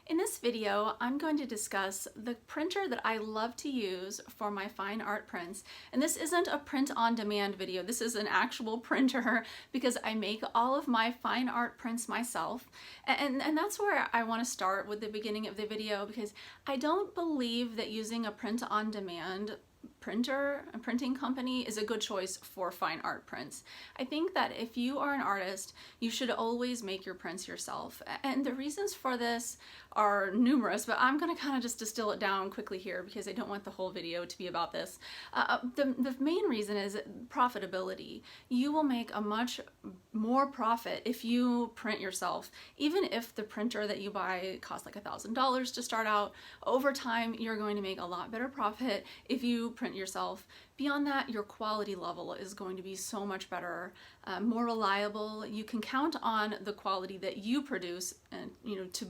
In this video, I'm going to discuss the printer that I love to use for my fine art prints. And this isn't a print-on-demand video. This is an actual printer because I make all of my fine art prints myself. And that's where I want to start with the beginning of the video, because I don't believe that using a print-on-demand printing company is a good choice for fine art prints. I think that if you are an artist, you should always make your prints yourself. And the reasons for this are numerous, but I'm going to kind of just distill it down quickly here because I don't want the whole video to be about this. The main reason is profitability. You will make a much more profit if you print yourself. Even if the printer that you buy costs like $1,000 to start out, over time you're going to make a lot better profit if you print yourself. Beyond that, your quality level is going to be so much better, more reliable. You can count on the quality that you produce and to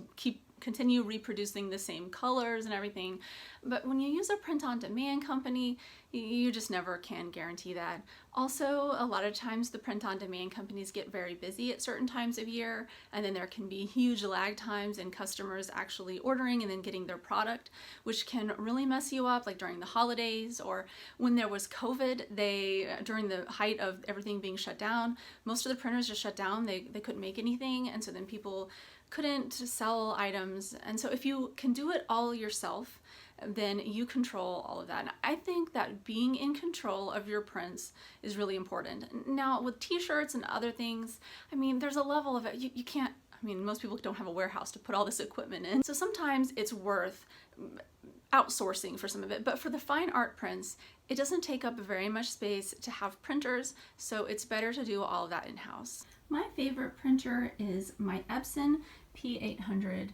continue reproducing the same colors and everything. But when you use a print-on-demand company, you just never can guarantee that. Also, a lot of times the print-on-demand companies get very busy at certain times of year, and then there can be huge lag times in customers actually ordering and then getting their product, which can really mess you up, like during the holidays or when there was COVID. During the height of everything being shut down, most of the printers just shut down. They couldn't make anything, and so then people couldn't sell items. And so if you can do it all yourself, then you control all of that. And I think that being in control of your prints is really important. Now with t-shirts and other things, I mean, there's a level of it, you can't, I mean, most people don't have a warehouse to put all this equipment in. So sometimes it's worth outsourcing for some of it, but for the fine art prints, it doesn't take up very much space to have printers, so it's better to do all of that in-house. My favorite printer is my Epson P800.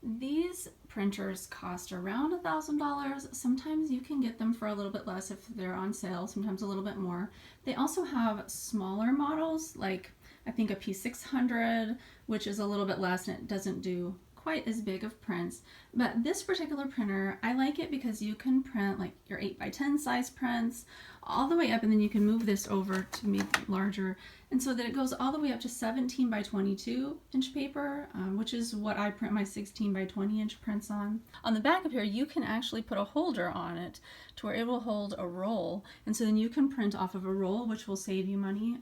These printers cost around $1,000. Sometimes you can get them for a little bit less if they're on sale, sometimes a little bit more. They also have smaller models, like I think a P600, which is a little bit less and it doesn't do quite as big of prints. But this particular printer, I like it because you can print like your 8x10 size prints all the way up, and then you can move this over to make it larger, and so that it goes all the way up to 17 by 22 inch paper, which is what I print my 16 by 20 inch prints on. On the back of here, you can actually put a holder on it to where it will hold a roll, and so then you can print off of a roll, which will save you money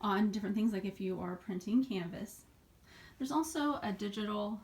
on different things, like if you are printing canvas. There's also a digital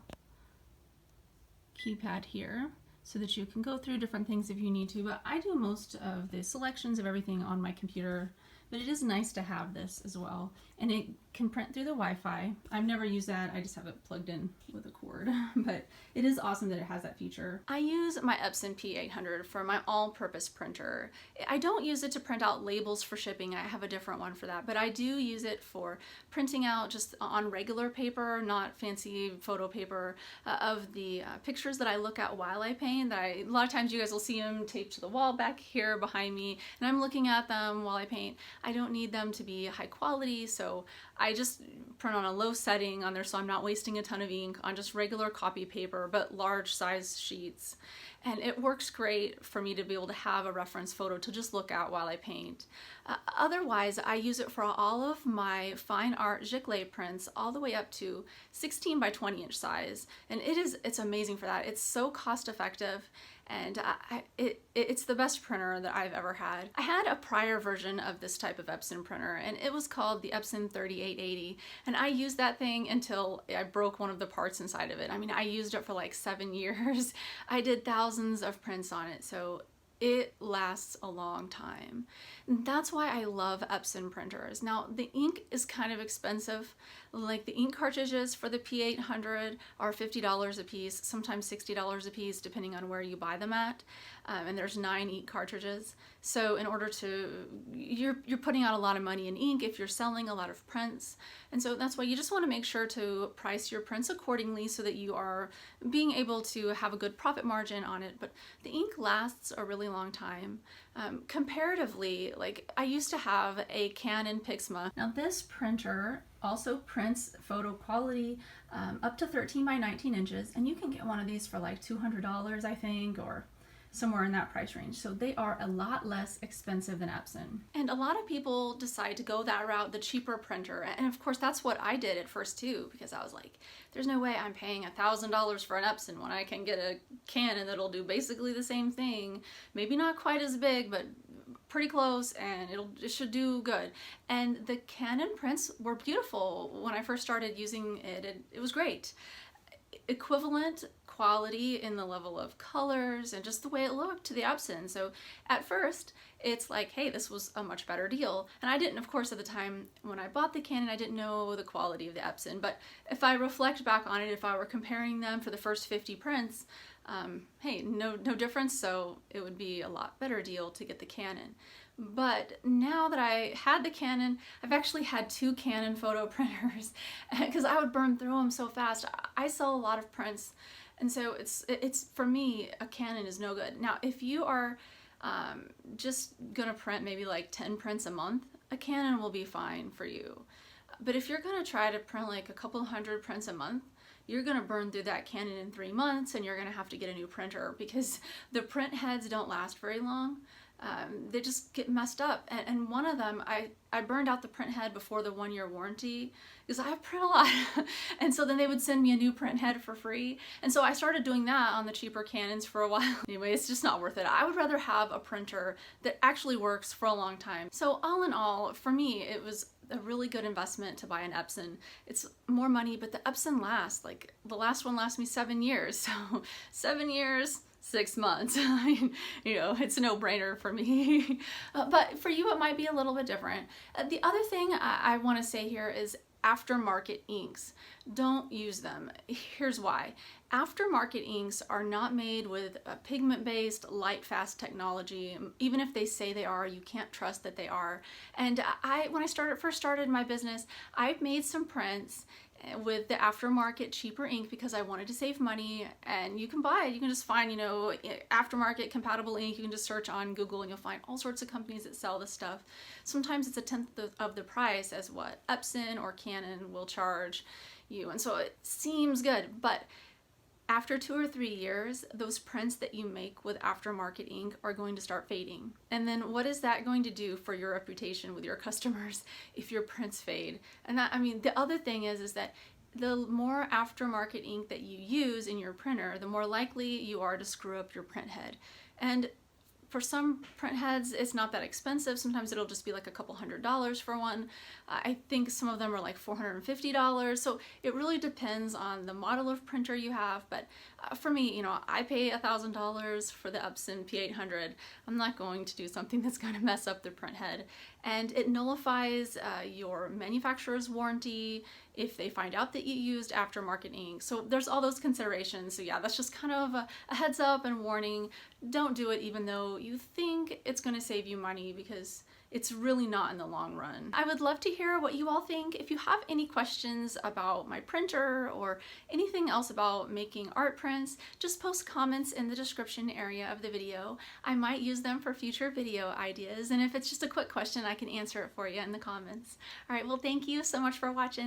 keypad here so that you can go through different things if you need to, but I do most of the selections of everything on my computer. But it is nice to have this as well, and it can print through the Wi-Fi. I've never used that, I just have it plugged in with a cord, but it is awesome that it has that feature. I use my Epson P800 for my all-purpose printer. I don't use it to print out labels for shipping, I have a different one for that, but I do use it for printing out just on regular paper, not fancy photo paper, of the pictures that I look at while I paint. A lot of times you guys will see them taped to the wall back here behind me, and I'm looking at them while I paint. I don't need them to be high quality, so I just print on a low setting on there so I'm not wasting a ton of ink on just regular copy paper, but large size sheets. And it works great for me to be able to have a reference photo to just look at while I paint. Otherwise, I use it for all of my fine art giclée prints all the way up to 16 by 20 inch size. And it's amazing for that. It's so cost effective, and it's the best printer that I've ever had. I had a prior version of this type of Epson printer, and it was called the Epson 3880, and I used that thing until I broke one of the parts inside of it. I mean, I used it for like 7 years. I did thousands of prints on it, so it lasts a long time. That's why I love Epson printers. Now, the ink is kind of expensive. Like the ink cartridges for the P800 are $50 a piece, sometimes $60 a piece, depending on where you buy them at. And there's 9 ink cartridges. So in order to, you're putting out a lot of money in ink if you're selling a lot of prints. And so that's why you just want to make sure to price your prints accordingly so that you are being able to have a good profit margin on it. But the ink lasts a really long time. Comparatively, like I used to have a Canon Pixma. Now this printer also prints photo quality up to 13 by 19 inches, and you can get one of these for like $200, I think, or somewhere in that price range. So they are a lot less expensive than Epson. And a lot of people decide to go that route, the cheaper printer. And of course, that's what I did at first too, because I was like, there's no way I'm paying $1,000 for an Epson when I can get a Canon that'll do basically the same thing. Maybe not quite as big, but pretty close, and it should do good. And the Canon prints were beautiful when I first started using it. It was great. Equivalent quality in the level of colors and just the way it looked to the Epson. So at first it's like, hey, this was a much better deal. And I didn't, of course, at the time when I bought the Canon, I didn't know the quality of the Epson. But if I reflect back on it, if I were comparing them for the first 50 prints, hey, no difference. So it would be a lot better deal to get the Canon. But now that I had the Canon, I've actually had 2 Canon photo printers because I would burn through them so fast. I sell a lot of prints, and so it's for me, a Canon is no good. Now, if you are just gonna print maybe like 10 prints a month, a Canon will be fine for you. But if you're gonna try to print like a couple hundred prints a month, you're gonna burn through that Canon in 3 months, and you're gonna have to get a new printer because the print heads don't last very long. They just get messed up, and one of them, I burned out the print head before the 1-year warranty because I print a lot. And so then they would send me a new print head for free, and so I started doing that on the cheaper Canons for a while. Anyway, it's just not worth it. I would rather have a printer that actually works for a long time. So all in all, for me, it was a really good investment to buy an Epson. It's more money, but the Epson lasts, like the last one lasts me 7 years. So 7 years, 6 months. I mean, you know, it's a no-brainer for me. But for you, it might be a little bit different. The other thing I want to say here is aftermarket inks. Don't use them. Here's why. Aftermarket inks are not made with a pigment-based, light-fast technology. Even if they say they are, you can't trust that they are. And when I first started my business, I made some prints with the aftermarket cheaper ink because I wanted to save money, and you can buy it. You can just find, you know, aftermarket compatible ink. You can just search on Google and you'll find all sorts of companies that sell this stuff. Sometimes it's 1/10 of the price as what Epson or Canon will charge you, and so it seems good, but after 2 or 3 years, those prints that you make with aftermarket ink are going to start fading. And then what is that going to do for your reputation with your customers if your prints fade? And that, I mean, the other thing is that the more aftermarket ink that you use in your printer, the more likely you are to screw up your print head. And for some print heads, it's not that expensive. Sometimes it'll just be like a couple $100s for one. I think some of them are like $450. So it really depends on the model of printer you have. But for me, you know, I pay $1,000 for the Epson P800. I'm not going to do something that's going to mess up the print head. And it nullifies your manufacturer's warranty if they find out that you used aftermarket ink. So there's all those considerations. So yeah, that's just kind of a heads up and warning. Don't do it even though you think it's going to save you money, because it's really not in the long run. I would love to hear what you all think. If you have any questions about my printer or anything else about making art prints, just post comments in the description area of the video. I might use them for future video ideas, and if it's just a quick question, I can answer it for you in the comments. All right, well, thank you so much for watching.